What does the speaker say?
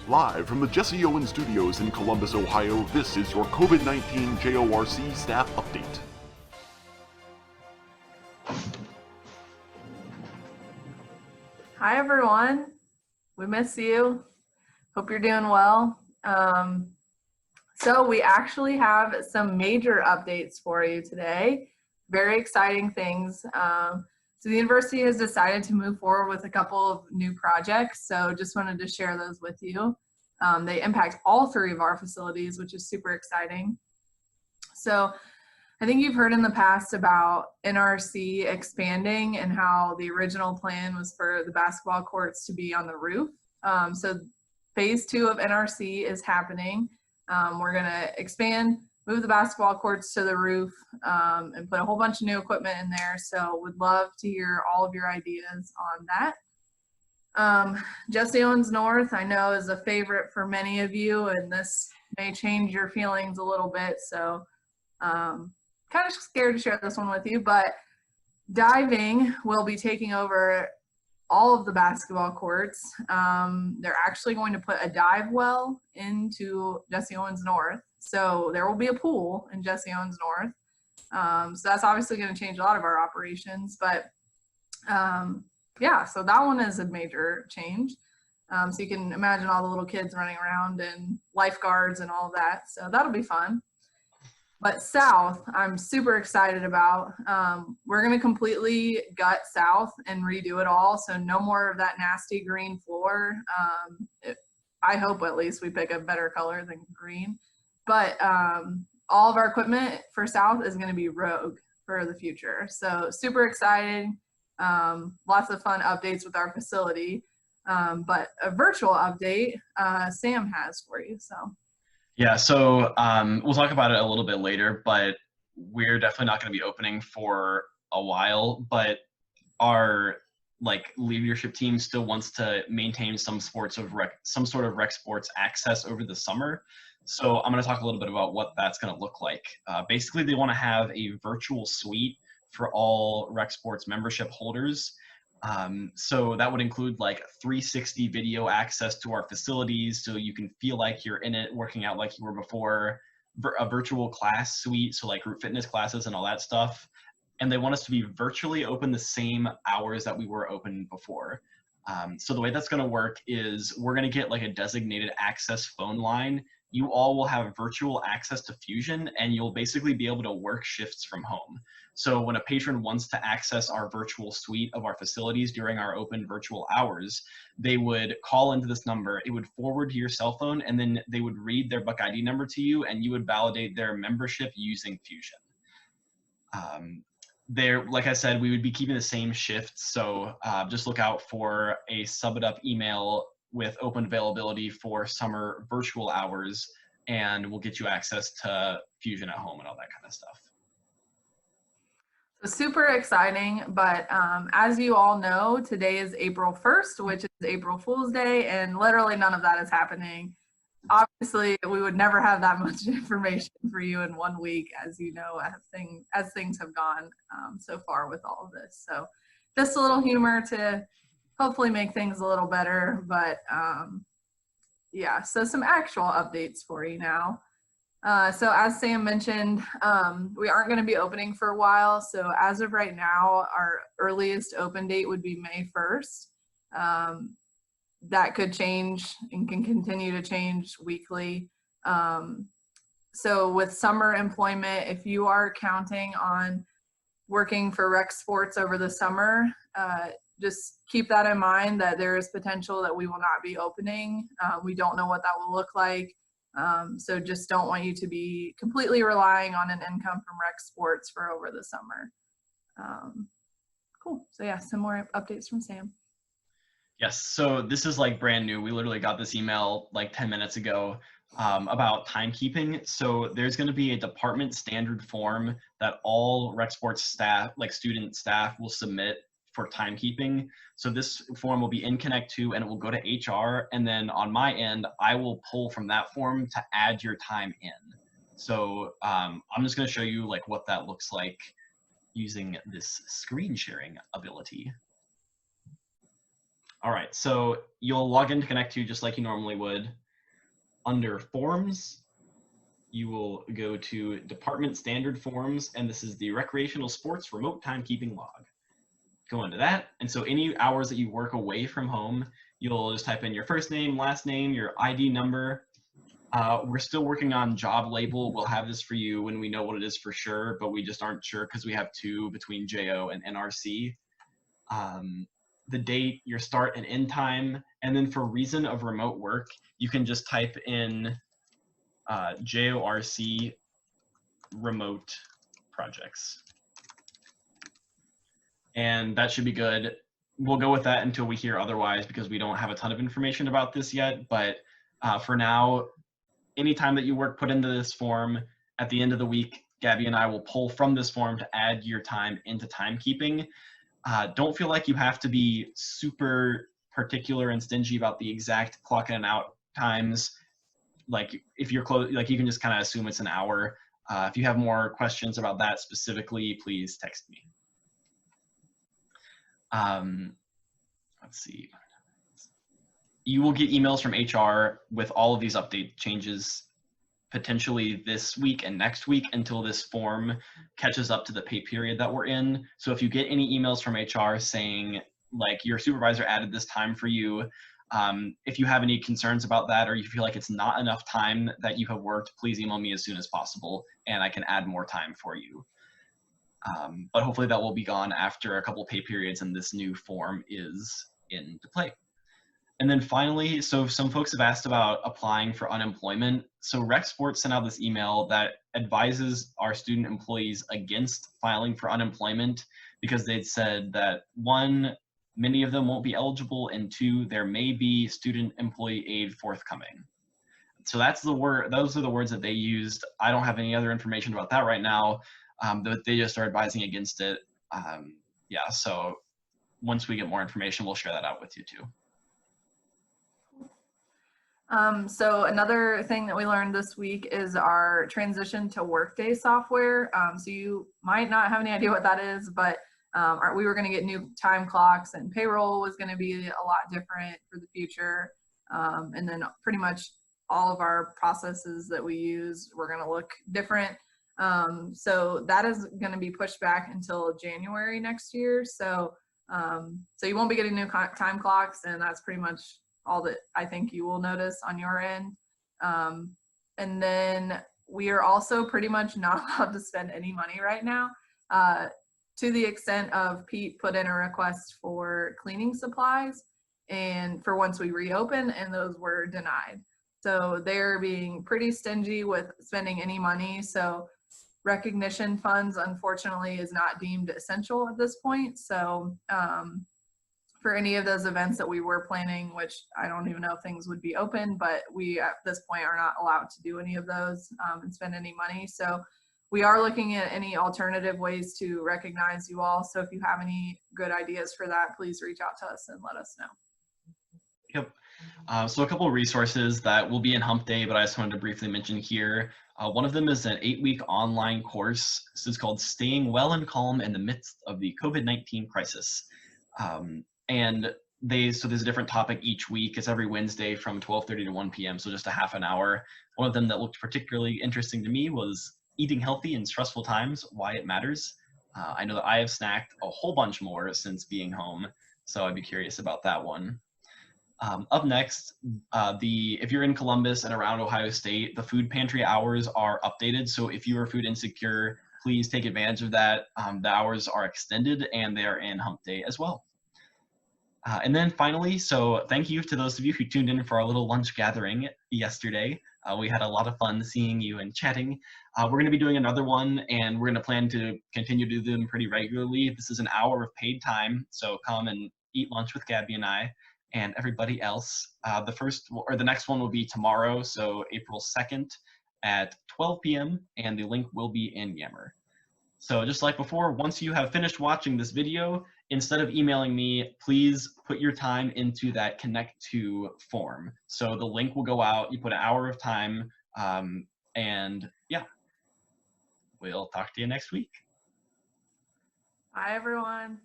Live from the Jesse Owen Studios in Columbus, Ohio, this is your COVID-19 JORC staff update. Hi everyone, we miss you. Hope you're doing well. So we actually have some major updates for you today. Very exciting things. So the university has decided to move forward with a couple of new projects. So just wanted to share those with you. They impact all three of our facilities, which is super exciting. So I think you've heard in the past about NRC expanding and how the original plan was for the basketball courts to be on the roof. So phase 2 of NRC is happening. We're gonna expand, move the basketball courts to the roof, and put a whole bunch of new equipment in there. So would love to hear all of your ideas on that. Jesse Owens North, I know, is a favorite for many of you, and this may change your feelings a little bit. So kind of scared to share this one with you, but diving will be taking over all of the basketball courts. They're actually going to put a dive well into Jesse Owens North. So there will be a pool in Jesse Owens North. So that's obviously going to change a lot of our operations, but yeah, so that one is a major change. So you can imagine all the little kids running around and lifeguards and all of that. So that'll be fun. But South, I'm super excited about. We're going to completely gut South and redo it all. So no more of that nasty green floor. I hope at least we pick a better color than green. But all of our equipment for South is going to be Rogue for the future. So super excited. Lots of fun updates with our facility. But a virtual update Sam has for you. So. Yeah, so we'll talk about it a little bit later, but we're definitely not going to be opening for a while, but our leadership team still wants to maintain some sort of rec sports access over the summer. So I'm going to talk a little bit about what that's going to look like. Basically, they want to have a virtual suite for all rec sports membership holders. So that would include 360 video access to our facilities, so you can feel like you're in it, working out like you were before, a virtual class suite, so group fitness classes and all that stuff. And they want us to be virtually open the same hours that we were open before. So the way that's going to work is we're going to get a designated access phone line. You all will have virtual access to Fusion, and you'll basically be able to work shifts from home. So when a patron wants to access our virtual suite of our facilities during our open virtual hours, they would call into this number, it would forward to your cell phone, and then they would read their Buck ID number to you, and you would validate their membership using Fusion. Like I said, we would be keeping the same shifts, so just look out for a sub-it-up email with open availability for summer virtual hours, and we'll get you access to Fusion at home and all that kind of stuff. So super exciting, but as you all know, today is April 1st, which is April Fool's Day, and literally none of that is happening. Obviously, we would never have that much information for you in 1 week, as you know, as things have gone so far with all of this. So just a little humor to hopefully make things a little better, but yeah, so some actual updates for you now. So as Sam mentioned, we aren't going to be opening for a while. So as of right now, our earliest open date would be May 1st. That could change and can continue to change weekly. So with summer employment, if you are counting on working for rec sports over the summer, just keep that in mind, that there is potential that we will not be opening. We don't know what that will look like. So just don't want you to be completely relying on an income from rec sports for over the summer. Cool. So yeah, some more updates from Sam. Yes, so this is brand new. We literally got this email 10 minutes ago about timekeeping. So there's going to be a department standard form that all rec sports staff, student staff, will submit for timekeeping. So this form will be in Connect 2, and it will go to HR, and then on my end, I will pull from that form to add your time in. So I'm just going to show you what that looks like using this screen sharing ability. All right, so you'll log in to Connect to just like you normally would. Under Forms, you will go to Department Standard Forms, and this is the Recreational Sports Remote Timekeeping Log. Go into that, and so any hours that you work away from home, you'll just type in your first name, last name, your ID number. We're still working on job label. We'll have this for you when we know what it is for sure, but we just aren't sure because we have two between JO and NRC. The date, your start and end time, and then for reason of remote work, you can just type in JORC remote projects. And that should be good. We'll go with that until we hear otherwise because we don't have a ton of information about this yet. But for now, anytime that you work, put into this form. At the end of the week, Gabby and I will pull from this form to add your time into timekeeping. Don't feel like you have to be super particular and stingy about the exact clock in and out times. Like if you're close, like you can just kind of assume it's an hour. If you have more questions about that specifically, please text me. Let's see. You will get emails from HR with all of these update changes potentially this week and next week until this form catches up to the pay period that we're in. So if you get any emails from HR saying like your supervisor added this time for you, if you have any concerns about that or you feel like it's not enough time that you have worked, please email me as soon as possible and I can add more time for you. But hopefully that will be gone after a couple pay periods and this new form is into play. And then finally, so some folks have asked about applying for unemployment. So Rec Sports sent out this email that advises our student employees against filing for unemployment because they'd said that one, many of them won't be eligible, and two, there may be student employee aid forthcoming. So that's the word, those are the words that they used. I don't have any other information about that right now, but they just are advising against it. Yeah, so once we get more information, we'll share that out with you too. So another thing that we learned this week is our transition to Workday software. So you might not have any idea what that is, but we were going to get new time clocks and payroll was going to be a lot different for the future. And then pretty much all of our processes that we use were going to look different. So that is going to be pushed back until January next year. So you won't be getting new time clocks, and that's pretty much all that I think you will notice on your end. And then we are also pretty much not allowed to spend any money right now, to the extent of Pete put in a request for cleaning supplies and for once we reopen, and those were denied. So they're being pretty stingy with spending any money. So recognition funds, unfortunately, is not deemed essential at this point. So for any of those events that we were planning, which I don't even know if things would be open, but we at this point are not allowed to do any of those and spend any money. So we are looking at any alternative ways to recognize you all. So if you have any good ideas for that, please reach out to us and let us know. Yep. So a couple of resources that will be in Hump Day, but I just wanted to briefly mention here. One of them is an 8-week online course. This is called Staying Well and Calm in the Midst of the COVID-19 Crisis. And so there's a different topic each week. It's every Wednesday from 12:30 to 1 p.m. So just a half an hour. One of them that looked particularly interesting to me was eating healthy in stressful times, why it matters. I know that I have snacked a whole bunch more since being home, so I'd be curious about that one. Up next, if you're in Columbus and around Ohio State, the food pantry hours are updated. So if you are food insecure, please take advantage of that. The hours are extended and they are in Hump Day as well. And then finally, so thank you to those of you who tuned in for our little lunch gathering yesterday. We had a lot of fun seeing you and chatting. We're going to be doing another one, and we're going to plan to continue to do them pretty regularly. This is an hour of paid time, so come and eat lunch with Gabby and I and everybody else. The next one will be tomorrow, so April 2nd at 12 p.m., and the link will be in Yammer. So just like before, once you have finished watching this video, instead of emailing me, please put your time into that Connect to form. So the link will go out, you put an hour of time, and yeah, we'll talk to you next week. Bye, everyone.